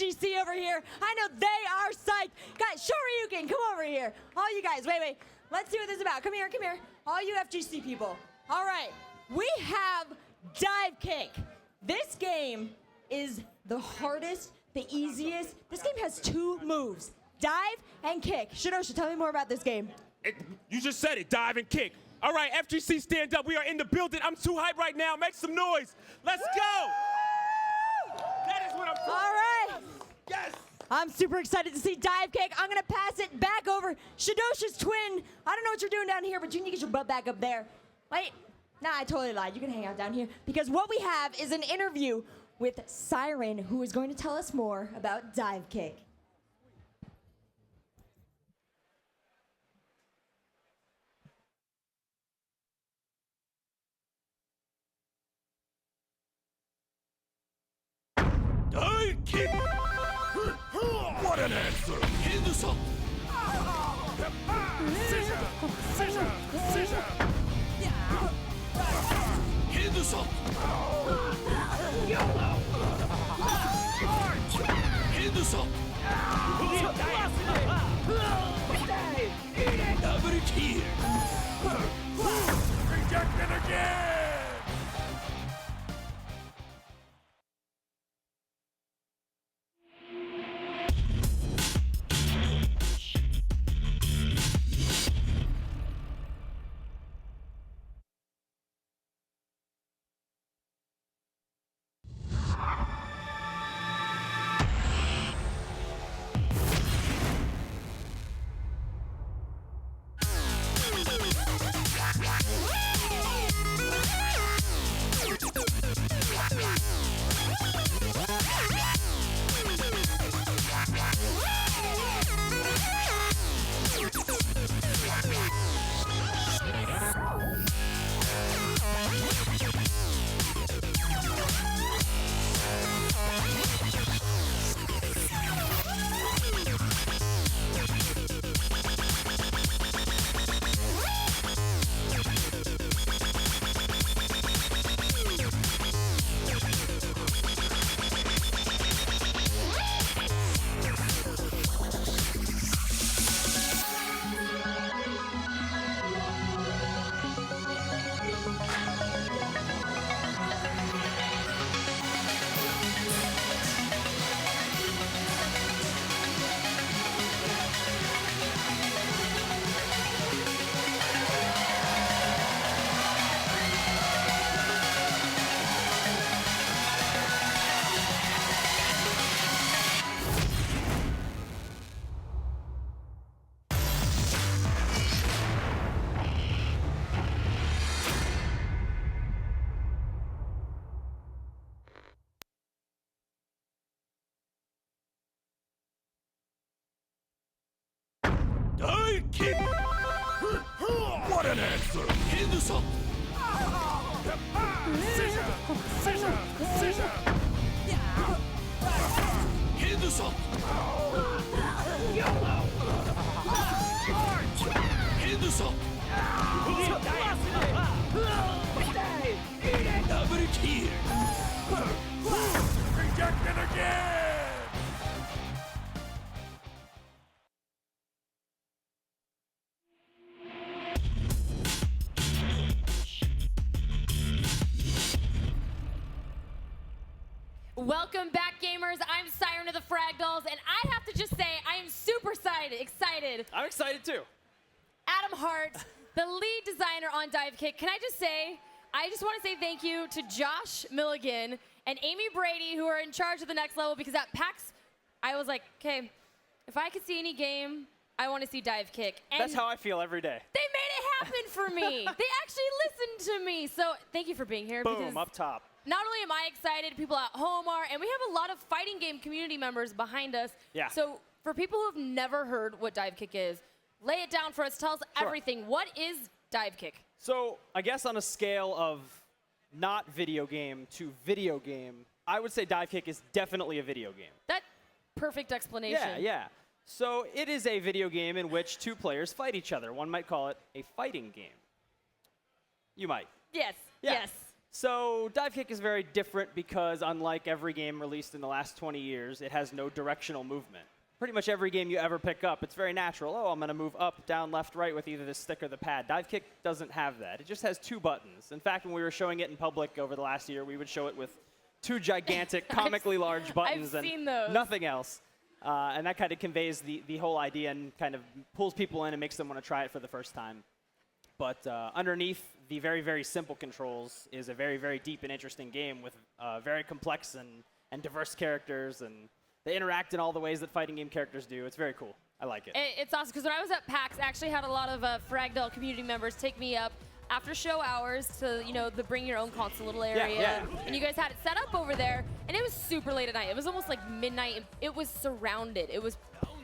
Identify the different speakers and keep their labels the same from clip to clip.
Speaker 1: FGC over here. I know they are psyched. Guys, Shoryuken, come over here. All you guys, wait. Let's see what this is about. Come here. All you FGC people. All right, we have Dive Kick. This game is the hardest, the easiest. This game has 2 moves, dive and kick. Shidosha, tell me more about this game.
Speaker 2: You just said it, dive and kick. All right, FGC, stand up. We are in the building. I'm too hyped right now. Make some noise. Let's go. That is what I'm talking about.
Speaker 1: All right.
Speaker 2: Yes.
Speaker 1: I'm super excited to see Dive Kick. I'm going to pass it back over. Shidosha's twin. I don't know what you're doing down here, but you need to get your butt back up there. Wait. Nah, I totally lied. You can hang out down here. Because what we have is an interview with Siren, who is going to tell us more about Dive Kick.
Speaker 2: Dive kick. What an answer. Henderson. Scissor. Henderson. Henderson. Double kill. Rejected again. Dive kick. What an answer. Henderson. Scissor. Henderson. Henderson. Double kill. Rejected again.
Speaker 3: Welcome back, gamers. I'm Siren of the Frag Dolls, and I have to just say I am super excited.
Speaker 4: I'm excited too.
Speaker 3: Adam Hart, the lead designer on Dive Kick. Can I just say, I just want to say thank you to Josh Milligan and Amy Brady, who are in charge of the next level, because at PAX, I was like, okay, if I could see any game, I want to see Dive Kick. And
Speaker 4: that's how I feel every day.
Speaker 3: they made it happen for me. They actually listened to me. So thank you for being here.
Speaker 4: Boom,
Speaker 3: because
Speaker 4: up top.
Speaker 3: not only am I excited, people at home are, and we have a lot of fighting game community members behind us.
Speaker 4: Yeah.
Speaker 3: So for people who have never heard what Dive Kick is, lay it down for us. Tell us everything. What is Dive Kick?
Speaker 4: So I guess on a scale of not video game to video game, I would say Dive Kick is definitely a video game.
Speaker 3: That perfect explanation.
Speaker 4: Yeah. So it is a video game in which 2 players fight each other. One might call it a fighting game. You might.
Speaker 3: Yes.
Speaker 4: Yeah.
Speaker 3: Yes.
Speaker 4: So dive kick is very different because unlike every game released in the last 20 years, it has no directional movement. Pretty much every game you ever pick up, it's very natural. Oh, I'm going to move up, down, left, right with either the stick or the pad. Dive kick doesn't have that. It just has 2 buttons. In fact, when we were showing it in public over the last year, we would show it with 2 gigantic, comically large buttons
Speaker 3: I've
Speaker 4: and
Speaker 3: seen those.
Speaker 4: nothing else. And that kind of conveys the whole idea and kind of pulls people in and makes them want to try it for the first time. But underneath the very, very simple controls is a very, very deep and interesting game with very complex and diverse characters, and they interact in all the ways that fighting game characters do. It's very cool. I like it.
Speaker 3: It's awesome because when I was at PAX, I actually had a lot of Fragdale community members take me up after show hours to, the bring your own console little area.
Speaker 4: yeah.
Speaker 3: And you guys had it set up over there, and it was super late at night. It was almost like midnight. And it was surrounded. It was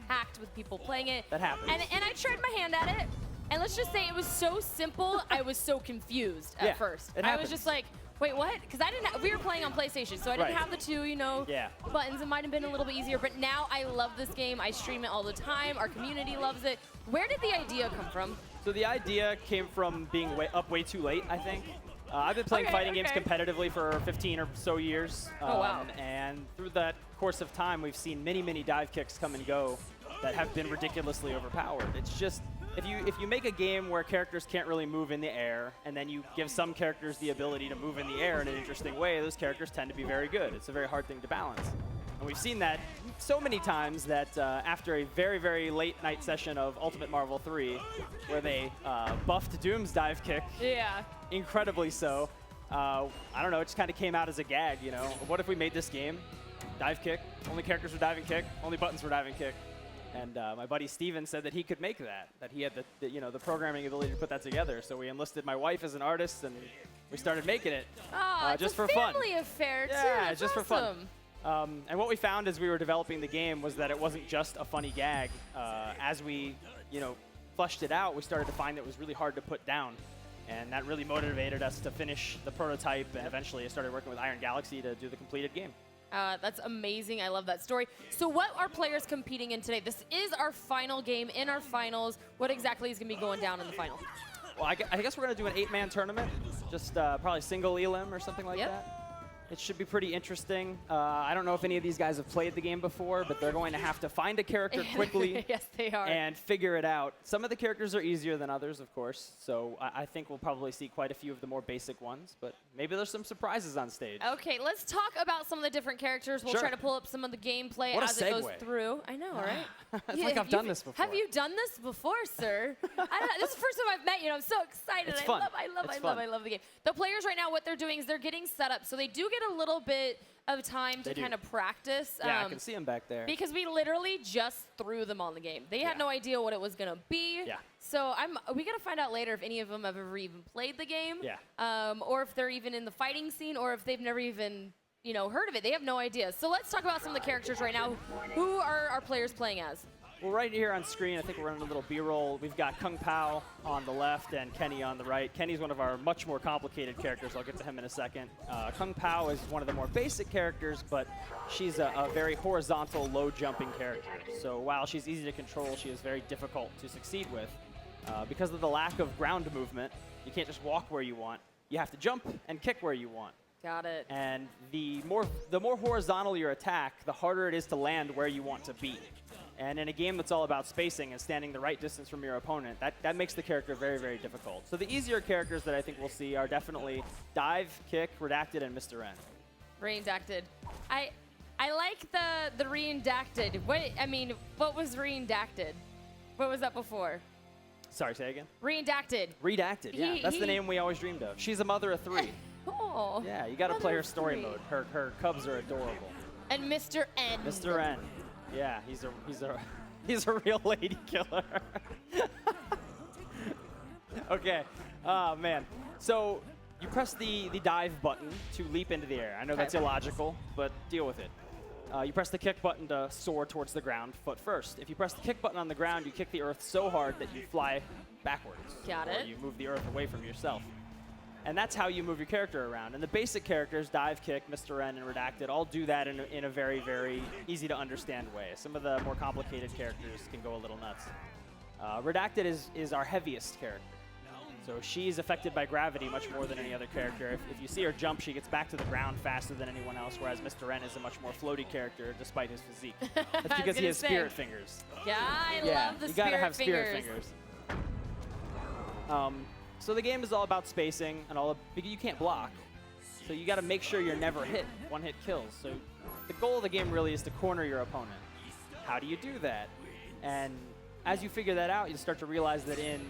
Speaker 3: packed with people playing it.
Speaker 4: That happens.
Speaker 3: And I tried my hand at it, and let's just say it was so simple, I was so confused at
Speaker 4: Yeah,
Speaker 3: first.
Speaker 4: it
Speaker 3: I
Speaker 4: happens.
Speaker 3: was just like, wait, what? Because we were playing on PlayStation, so I didn't
Speaker 4: Right.
Speaker 3: have the 2,
Speaker 4: Yeah.
Speaker 3: buttons. It might have been a little bit easier, but now I love this game. I stream it all the time. Our community loves it. Where did the idea come from?
Speaker 4: So the idea came from being up way too late, I think. I've been playing
Speaker 3: Okay,
Speaker 4: fighting games
Speaker 3: okay.
Speaker 4: competitively for 15 or so years.
Speaker 3: Oh, wow.
Speaker 4: And through that course of time, we've seen many, many dive kicks come and go that have been ridiculously overpowered. It's just, if you make a game where characters can't really move in the air, and then you give some characters the ability to move in the air in an interesting way, those characters tend to be very good. It's a very hard thing to balance. And we've seen that so many times that after a very, very late night session of Ultimate Marvel 3, where they buffed Doom's dive kick,
Speaker 3: Yeah.
Speaker 4: incredibly so, I don't know, it just kind of came out as a gag, What if we made this game? Dive kick, only characters were diving kick, only buttons were diving kick. And my buddy Steven said that he could make that he had the programming ability to put that together. So we enlisted my wife as an artist, and we started making it
Speaker 3: Oh,
Speaker 4: just
Speaker 3: it's
Speaker 4: for
Speaker 3: a
Speaker 4: fun.
Speaker 3: family affair, too.
Speaker 4: Yeah,
Speaker 3: That's
Speaker 4: just for
Speaker 3: awesome.
Speaker 4: fun. And what we found as we were developing the game was that it wasn't just a funny gag. As we, fleshed it out, we started to find that it was really hard to put down. And that really motivated us to finish the prototype, and eventually I started working with Iron Galaxy to do the completed game.
Speaker 3: That's amazing. I love that story. So what are players competing in today? This is our final game in our finals. What exactly is going to be going down in the final?
Speaker 4: Well, I guess we're going to do an 8-man tournament, just probably single elim or something like
Speaker 3: Yep.
Speaker 4: that. It should be pretty interesting. I don't know if any of these guys have played the game before, but they're going to have to find a character quickly
Speaker 3: Yes, they are.
Speaker 4: and figure it out. Some of the characters are easier than others, of course, so I think we'll probably see quite a few of the more basic ones, but maybe there's some surprises on stage.
Speaker 3: Okay, let's talk about some of the different characters. We'll
Speaker 4: Sure.
Speaker 3: try to pull up some of the gameplay
Speaker 4: What a
Speaker 3: as it goes
Speaker 4: segue.
Speaker 3: through. I know, right?
Speaker 4: It's like I've done this before.
Speaker 3: Have you done this before, sir? This is the first time I've met you, and I'm so excited.
Speaker 4: It's fun.
Speaker 3: I
Speaker 4: It's fun.
Speaker 3: love the game. The players right now, what they're doing is they're getting set up, so they do get a little bit of time to
Speaker 4: They do.
Speaker 3: kind of practice.
Speaker 4: Yeah, I can see him back there.
Speaker 3: Because we literally just threw them on the game. They had
Speaker 4: Yeah.
Speaker 3: no idea what it was gonna be.
Speaker 4: Yeah.
Speaker 3: So we gotta find out later if any of them have ever even played the game.
Speaker 4: Yeah.
Speaker 3: Or if they're even in the fighting scene, or if they've never even heard of it. They have no idea. So let's talk about some of the characters right now. Who are our players playing as?
Speaker 4: Well, right here on screen, I think we're running a little B-roll. We've got Kung Pao on the left and Kenny on the right. Kenny's one of our much more complicated characters. I'll get to him in a second. Kung Pao is one of the more basic characters, but she's a very horizontal, low-jumping character. So while she's easy to control, she is very difficult to succeed with. Because of the lack of ground movement, you can't just walk where you want. You have to jump and kick where you want.
Speaker 3: Got it.
Speaker 4: And the more horizontal your attack, the harder it is to land where you want to be. And in a game that's all about spacing and standing the right distance from your opponent, that makes the character very, very difficult. So the easier characters that I think we'll see are definitely Dive, Kick, Redacted, and Mr. N.
Speaker 3: Reindacted. I like the reindacted. What was reindacted? What was that before?
Speaker 4: Sorry, say again?
Speaker 3: Reindacted.
Speaker 4: Redacted, yeah. That's the name we always dreamed of. She's a mother of 3.
Speaker 3: Oh.
Speaker 4: Yeah, you got to play her
Speaker 3: Mother of
Speaker 4: story
Speaker 3: 3.
Speaker 4: mode. Her cubs are adorable.
Speaker 3: And Mr. N.
Speaker 4: Mr. N. Yeah, he's a real lady killer. Okay. Oh man. So you press the dive button to leap into the air. I know that's illogical, but deal with it. You press the kick button to soar towards the ground, foot first. If you press the kick button on the ground, you kick the earth so hard that you fly backwards.
Speaker 3: Got
Speaker 4: or
Speaker 3: it.
Speaker 4: you move the earth away from yourself. And that's how you move your character around. And the basic characters, Dive, Kick, Mr. N, and Redacted, all do that in a very, very easy to understand way. Some of the more complicated characters can go a little nuts. Redacted is our heaviest character. So she's affected by gravity much more than any other character. If you see her jump, she gets back to the ground faster than anyone else, whereas Mr. N is a much more floaty character despite his physique. That's because he has spirit fingers.
Speaker 3: Yeah, I
Speaker 4: Yeah,
Speaker 3: love the
Speaker 4: you gotta have
Speaker 3: fingers.
Speaker 4: spirit fingers. So the game is all about spacing and all. Because you can't block, so you got to make sure you're never hit. One-hit kills. So the goal of the game really is to corner your opponent. How do you do that? And as you figure that out, you start to realize that in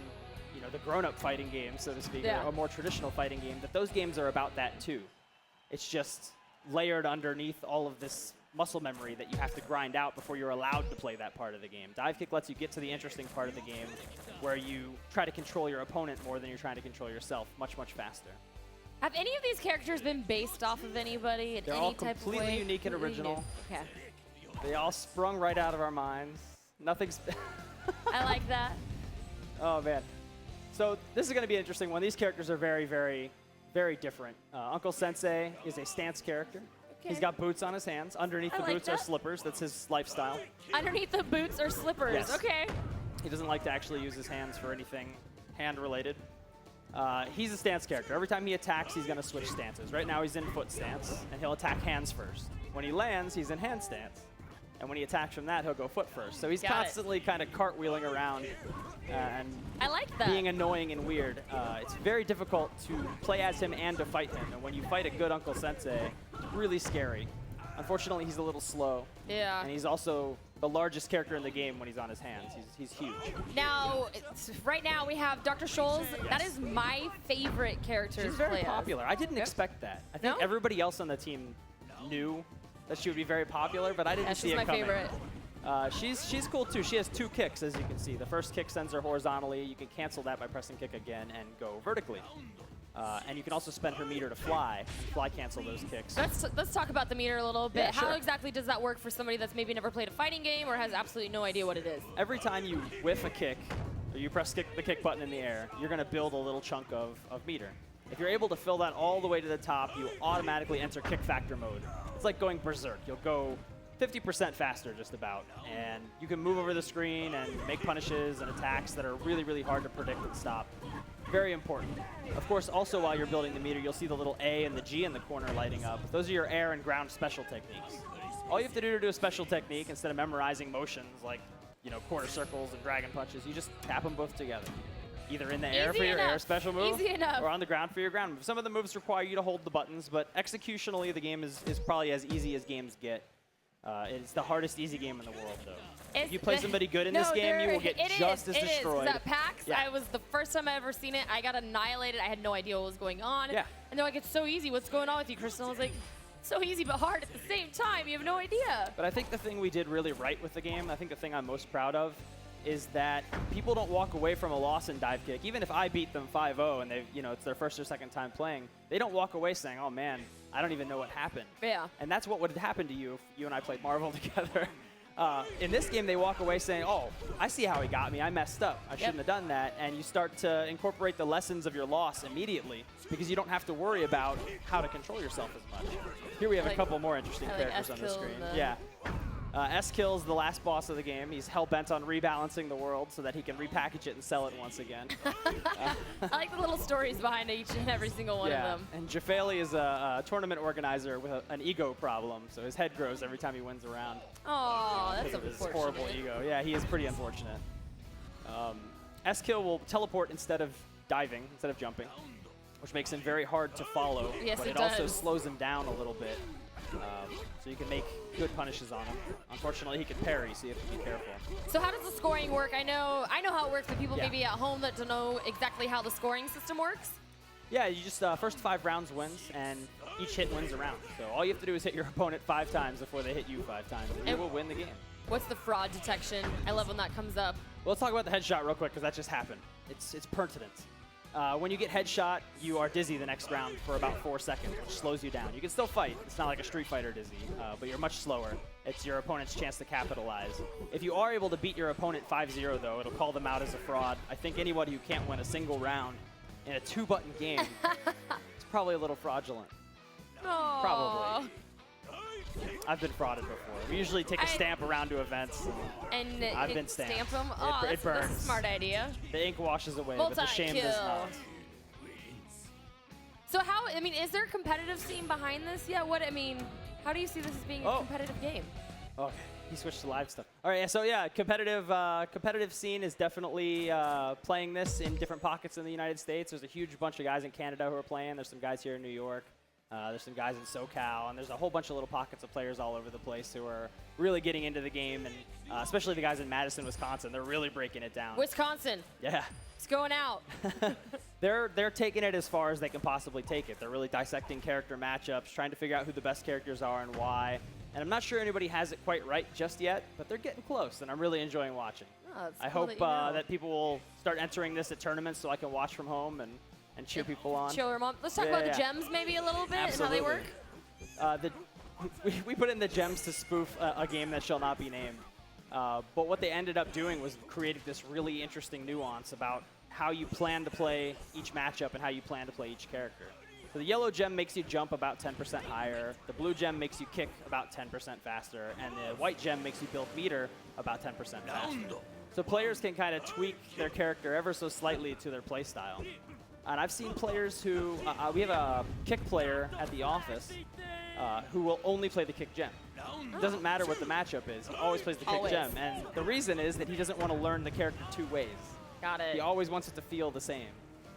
Speaker 4: the grown-up fighting game, so to speak,
Speaker 3: Yeah.
Speaker 4: or a more traditional fighting game, that those games are about that too. It's just layered underneath all of this muscle memory that you have to grind out before you're allowed to play that part of the game. Dive Kick lets you get to the interesting part of the game where you try to control your opponent more than you're trying to control yourself much, much faster.
Speaker 3: Have any of these characters been based off of anybody in
Speaker 4: They're
Speaker 3: any
Speaker 4: all
Speaker 3: type of way?
Speaker 4: completely unique and
Speaker 3: Completely
Speaker 4: original.
Speaker 3: new. Okay.
Speaker 4: They all sprung right out of our minds. Nothing's...
Speaker 3: I like that.
Speaker 4: Oh, man. So this is going to be an interesting one. These characters are very, very, very different. Uncle Sensei is a stance character. He's got boots on his hands. Underneath
Speaker 3: I
Speaker 4: the
Speaker 3: like
Speaker 4: boots are
Speaker 3: that.
Speaker 4: slippers. That's his lifestyle.
Speaker 3: Underneath the boots or slippers.
Speaker 4: Yes.
Speaker 3: Okay.
Speaker 4: He doesn't like to actually use his hands for anything hand-related. He's a stance character. Every time he attacks, he's going to switch stances. Right now, he's in foot stance, and he'll attack hands first. When he lands, he's in hand stance. And when he attacks from that, he'll go foot first. So he's
Speaker 3: Got it.
Speaker 4: constantly kind of cartwheeling around and
Speaker 3: I like that.
Speaker 4: being annoying and weird. It's very difficult to play as him and to fight him. And when you fight a good Uncle Sensei, it's really scary. Unfortunately, he's a little slow.
Speaker 3: Yeah.
Speaker 4: And he's also the largest character in the game when he's on his hands. He's huge.
Speaker 3: Now, right now we have Dr. Scholes. That is my favorite character
Speaker 4: She's
Speaker 3: to
Speaker 4: very
Speaker 3: play as.
Speaker 4: popular. I didn't expect that. I think
Speaker 3: No?
Speaker 4: everybody else on the team knew that she would be very popular, but I didn't
Speaker 3: Yeah,
Speaker 4: see
Speaker 3: she's
Speaker 4: it
Speaker 3: my
Speaker 4: coming.
Speaker 3: favorite.
Speaker 4: She's cool too. She has 2 kicks, as you can see. The first kick sends her horizontally. You can cancel that by pressing kick again and go vertically. And you can also spend her meter to fly and fly cancel those kicks.
Speaker 3: Let's talk about the meter a little bit.
Speaker 4: Yeah,
Speaker 3: How
Speaker 4: sure.
Speaker 3: exactly does that work for somebody that's maybe never played a fighting game or has absolutely no idea what it is?
Speaker 4: Every time you whiff a kick, or you press the kick button in the air, you're going to build a little chunk of meter. If you're able to fill that all the way to the top, you automatically enter kick factor mode. It's like going berserk. You'll go 50% faster just about, and you can move over the screen and make punishes and attacks that are really, really hard to predict and stop. Very important. Of course, also while you're building the meter, you'll see the little A and the G in the corner lighting up. Those are your air and ground special techniques. All you have to do to do a special technique, instead of memorizing motions like corner circles and dragon punches, you just tap them both together. Either in the air
Speaker 3: Easy
Speaker 4: for your air
Speaker 3: enough.
Speaker 4: special move,
Speaker 3: Easy enough.
Speaker 4: or on the ground for your ground move. Some of the moves require you to hold the buttons, but executionally, the game is probably as easy as games get. It's the hardest easy game in the world, though. If you play somebody good in this game, you will get just as destroyed.
Speaker 3: At PAX,
Speaker 4: Yeah.
Speaker 3: I was the first time I ever seen it. I got annihilated. I had no idea what was going on.
Speaker 4: Yeah.
Speaker 3: And they're like, "It's so easy. What's going on with you, Crystal?" I was like, "So easy but hard at the same time. You have no idea."
Speaker 4: But I think the thing we did really right with the game, I think the thing I'm most proud of, is that people don't walk away from a loss in Dive Kick. Even if I beat them 5-0 and it's their first or second time playing, they don't walk away saying, "Oh man, I don't even know what happened."
Speaker 3: Yeah.
Speaker 4: And that's what would happen to you if you and I played Marvel together. In this game, they walk away saying, "Oh, I see how he got me. I messed up. I shouldn't have done that." And you start to incorporate the lessons of your loss immediately because you don't have to worry about how to control yourself as much. Here we have a couple more interesting
Speaker 3: I like
Speaker 4: characters on the
Speaker 3: S-Kill
Speaker 4: screen.
Speaker 3: and the-
Speaker 4: Yeah. S-Kill's the last boss of the game. He's hell-bent on rebalancing the world so that he can repackage it and sell it once again.
Speaker 3: I like the little stories behind each and every single one of them.
Speaker 4: And Jafali is a tournament organizer with an ego problem, so his head grows every time he wins a round.
Speaker 3: Oh, that's
Speaker 4: Because of his
Speaker 3: unfortunate.
Speaker 4: horrible ego. Yeah, he is pretty unfortunate. S-Kill will teleport instead of diving, instead of jumping, which makes him very hard to follow.
Speaker 3: Yes,
Speaker 4: but
Speaker 3: it
Speaker 4: also
Speaker 3: does.
Speaker 4: slows him down a little bit. So you can make good punishes on him. Unfortunately, he can parry, so you have to be careful.
Speaker 3: So how does the scoring work? I know how it works, but people
Speaker 4: Yeah.
Speaker 3: maybe at home that don't know exactly how the scoring system works.
Speaker 4: Yeah, you just first 5 rounds wins, and each hit wins a round. So all you have to do is hit your opponent 5 times before they hit you 5 times, and you
Speaker 3: And-
Speaker 4: will win the game.
Speaker 3: What's the fraud detection? I love when that comes up.
Speaker 4: Well, let's talk about the headshot real quick, because that just happened. It's pertinent. When you get headshot, you are dizzy the next round for about 4 seconds, which slows you down. You can still fight. It's not like a Street Fighter dizzy, but you're much slower. It's your opponent's chance to capitalize. If you are able to beat your opponent 5-0, though, it'll call them out as a fraud. I think anybody who can't win a single round in a 2-button game is probably a little fraudulent.
Speaker 3: Aww.
Speaker 4: Probably. I've been frauded before. We usually take a stamp around to events.
Speaker 3: And
Speaker 4: I've been stamped.
Speaker 3: stamp them. Oh,
Speaker 4: It
Speaker 3: that's a
Speaker 4: burns.
Speaker 3: smart idea.
Speaker 4: The ink washes away, but the shame does
Speaker 3: Multi-kill.
Speaker 4: not.
Speaker 3: So how, I mean, is there a competitive scene behind this yet? How do you see this as being a competitive game?
Speaker 4: Okay, he switched to live stuff. All right, so yeah, competitive scene is definitely playing this in different pockets in the United States. There's a huge bunch of guys in Canada who are playing. There's some guys here in New York. There's some guys in SoCal, and there's a whole bunch of little pockets of players all over the place who are really getting into the game, and especially the guys in Madison, Wisconsin. They're really breaking it down.
Speaker 3: Wisconsin,
Speaker 4: Yeah.
Speaker 3: it's going out.
Speaker 4: They're taking it as far as they can possibly take it. They're really dissecting character matchups, trying to figure out who the best characters are and why. And I'm not sure anybody has it quite right just yet, but they're getting close, and I'm really enjoying watching.
Speaker 3: Oh, it's
Speaker 4: I
Speaker 3: cool
Speaker 4: hope
Speaker 3: that you know.
Speaker 4: that people will start entering this at tournaments so I can watch from home and cheer people on.
Speaker 3: Show her mom. Let's talk
Speaker 4: Yeah,
Speaker 3: about
Speaker 4: yeah.
Speaker 3: the gems maybe a little bit
Speaker 4: Absolutely.
Speaker 3: and how they work.
Speaker 4: We put in the gems to spoof a game that shall not be named. But what they ended up doing was creating this really interesting nuance about how you plan to play each matchup and how you plan to play each character. So the yellow gem makes you jump about 10% higher, the blue gem makes you kick about 10% faster, and the white gem makes you build meter about 10% faster. So players can kind of tweak their character ever so slightly to their play style. And I've seen players who, we have a kick player at the office who will only play the kick gem. It doesn't matter what the matchup is, he always plays the kick
Speaker 3: Always.
Speaker 4: gem. And the reason is that he doesn't want to learn the character two ways.
Speaker 3: Got it.
Speaker 4: He always wants it to feel the same.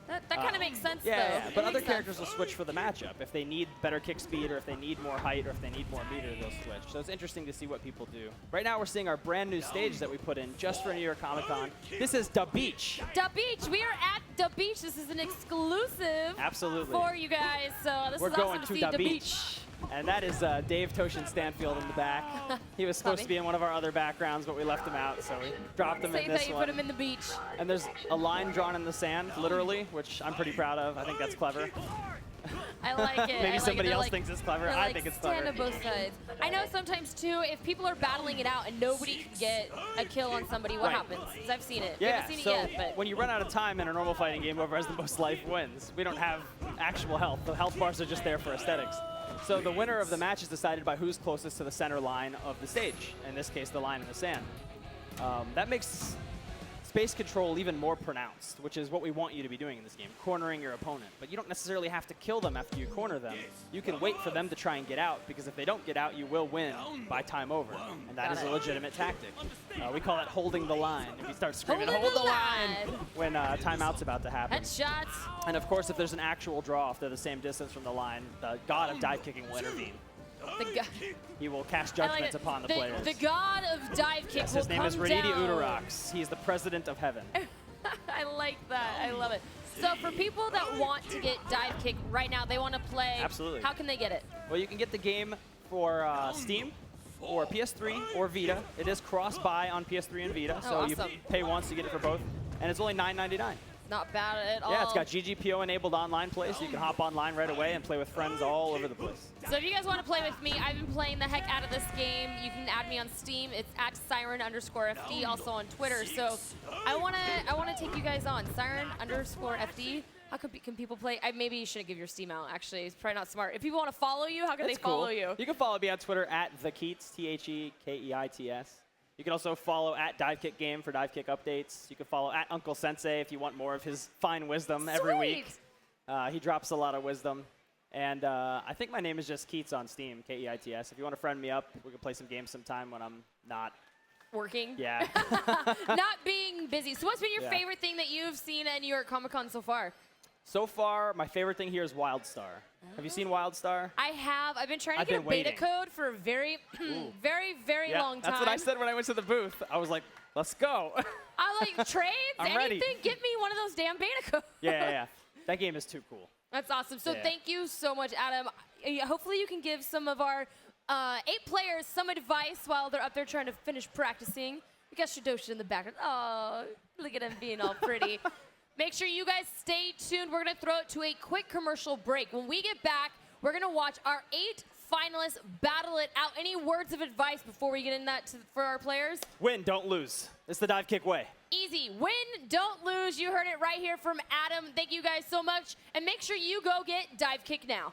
Speaker 3: That kind of makes sense,
Speaker 4: Yeah,
Speaker 3: though.
Speaker 4: yeah,
Speaker 3: It
Speaker 4: but other
Speaker 3: makes
Speaker 4: characters
Speaker 3: sense.
Speaker 4: will switch for the matchup. If they need better kick speed, or if they need more height, or if they need more meter, they'll switch. So it's interesting to see what people do. Right now we're seeing our brand new stage that we put in just for New York Comic Con. This is Da Beach.
Speaker 3: Da Beach. We are at Da Beach. This is an exclusive
Speaker 4: Absolutely.
Speaker 3: for you guys. So this
Speaker 4: We're
Speaker 3: is
Speaker 4: going
Speaker 3: awesome to
Speaker 4: to
Speaker 3: see
Speaker 4: Da
Speaker 3: Da
Speaker 4: Beach.
Speaker 3: Beach.
Speaker 4: And that is Dave Toshin Stanfield in the back. He was supposed to be in one of our other backgrounds, but we left him out, so we dropped him
Speaker 3: So
Speaker 4: in
Speaker 3: you
Speaker 4: this
Speaker 3: thought you
Speaker 4: one.
Speaker 3: put him in the beach.
Speaker 4: And there's a line drawn in the sand, literally, which I'm pretty proud of. I think that's clever.
Speaker 3: I like it. I
Speaker 4: Maybe
Speaker 3: like
Speaker 4: somebody
Speaker 3: it.
Speaker 4: else
Speaker 3: Like-
Speaker 4: thinks it's clever.
Speaker 3: they're
Speaker 4: I
Speaker 3: like,
Speaker 4: think it's
Speaker 3: stand
Speaker 4: clever.
Speaker 3: on both sides. I know sometimes, too, if people are battling it out and nobody can get a kill on somebody, what
Speaker 4: Right.
Speaker 3: happens? 'Cause I've seen it. We
Speaker 4: Yeah,
Speaker 3: haven't seen
Speaker 4: so
Speaker 3: it yet, but
Speaker 4: when you run out of time in a normal fighting game, whoever has the most life wins. We don't have actual health. The health bars are just there for aesthetics. So the winner of the match is decided by who's closest to the center line of the stage, in this case, the line in the sand. That makes space control even more pronounced, which is what we want you to be doing in this game, cornering your opponent. But you don't necessarily have to kill them after you corner them. You can wait for them to try and get out, because if they don't get out, you will win by time over. And that
Speaker 3: Got
Speaker 4: is
Speaker 3: it.
Speaker 4: a legitimate tactic. We call that holding the line. If you start screaming,
Speaker 3: Holding
Speaker 4: hold
Speaker 3: the
Speaker 4: the line,
Speaker 3: line.
Speaker 4: when timeout's about to happen.
Speaker 3: headshots.
Speaker 4: And of course, if there's an actual draw, if they're the same distance from the line, the god of dive kicking will intervene.
Speaker 3: The, go-
Speaker 4: He will cast
Speaker 3: I like
Speaker 4: judgment
Speaker 3: it.
Speaker 4: upon the players.
Speaker 3: The god of dive kick
Speaker 4: Yes,
Speaker 3: will
Speaker 4: his name
Speaker 3: come
Speaker 4: is Reniti
Speaker 3: down.
Speaker 4: Udarax. He is the president of heaven.
Speaker 3: I like that. I love it. So for people that want to get dive kick right now, they want to play.
Speaker 4: Absolutely.
Speaker 3: How can they get it?
Speaker 4: Well, you can get the game for Steam or PS3 or Vita. It is cross-buy on PS3 and Vita, so
Speaker 3: awesome.
Speaker 4: you pay once to get it for both. And it's only $9.99.
Speaker 3: Not bad at all.
Speaker 4: Yeah, it's got GGPO enabled online play, so you can hop online right away and play with friends all over the place.
Speaker 3: So if you guys want to play with me, I've been playing the heck out of this game. You can add me on Steam. It's at Siren_FD, also on Twitter. So I wanna take you guys on Siren_FD. How can people play? Maybe you shouldn't give your Steam out. Actually, it's probably not smart. If people want to follow you, how can
Speaker 4: That's
Speaker 3: they follow
Speaker 4: cool.
Speaker 3: you?
Speaker 4: You can follow me on Twitter at TheKeits, TheKeits. You can also follow at Dive Kick Game for Dive Kick updates. You can follow at Uncle Sensei if you want more of his fine wisdom every week.
Speaker 3: Sweet.
Speaker 4: He drops a lot of wisdom. And I think my name is just Keits on Steam, Keits. If you want to friend me up, we can play some games sometime when I'm not.
Speaker 3: Working.
Speaker 4: Yeah.
Speaker 3: Not being busy. So what's been your
Speaker 4: Yeah.
Speaker 3: favorite thing that you've seen at New York Comic Con so far?
Speaker 4: So far, my favorite thing here is WildStar. Have you seen WildStar?
Speaker 3: I have. I've been trying to
Speaker 4: I've
Speaker 3: get a
Speaker 4: been
Speaker 3: beta
Speaker 4: waiting.
Speaker 3: code for a very, very
Speaker 4: Yeah,
Speaker 3: long time.
Speaker 4: that's what I said when I went to the booth. I was like, let's go.
Speaker 3: I like trades,
Speaker 4: I'm ready.
Speaker 3: anything. Get me one of those damn beta codes.
Speaker 4: Yeah. That game is too cool.
Speaker 3: That's awesome. So
Speaker 4: Yeah.
Speaker 3: thank you so much, Adam. Hopefully you can give some of our 8 players some advice while they're up there trying to finish practicing. We got Shadosha in the background. Oh, look at him being all pretty. Make sure you guys stay tuned. We're going to throw it to a quick commercial break. When we get back, we're going to watch our 8 finalists battle it out. Any words of advice before we get in that for our players?
Speaker 4: Win, don't lose. It's the Dive Kick way.
Speaker 3: Easy. Win, don't lose. You heard it right here from Adam. Thank you guys so much. And make sure you go get Dive Kick now.